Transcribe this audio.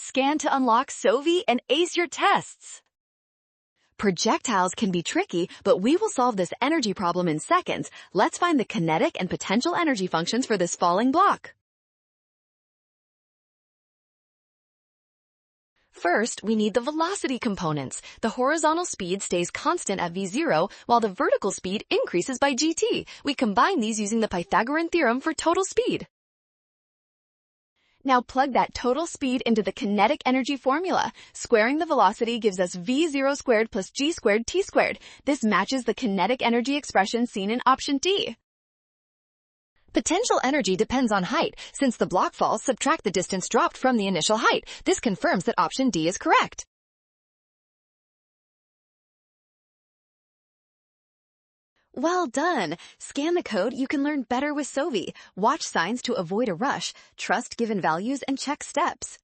Scan to unlock Sovi and ace your tests. Projectiles can be tricky, but we will solve this energy problem in seconds. Let's find the kinetic and potential energy functions for this falling block. First, we need the velocity components. The horizontal speed stays constant at v0, while the vertical speed increases by gt. We combine these using the Pythagorean theorem for total speed. Now plug that total speed into the kinetic energy formula. Squaring the velocity gives us v0 squared plus g squared t squared. This matches the kinetic energy expression seen in option D. Potential energy depends on height. Since the block falls, subtract the distance dropped from the initial height. This confirms that option D is correct. Well done! Scan the code. You can learn better with Sovi. Watch signs to avoid a rush. Trust given values and check steps.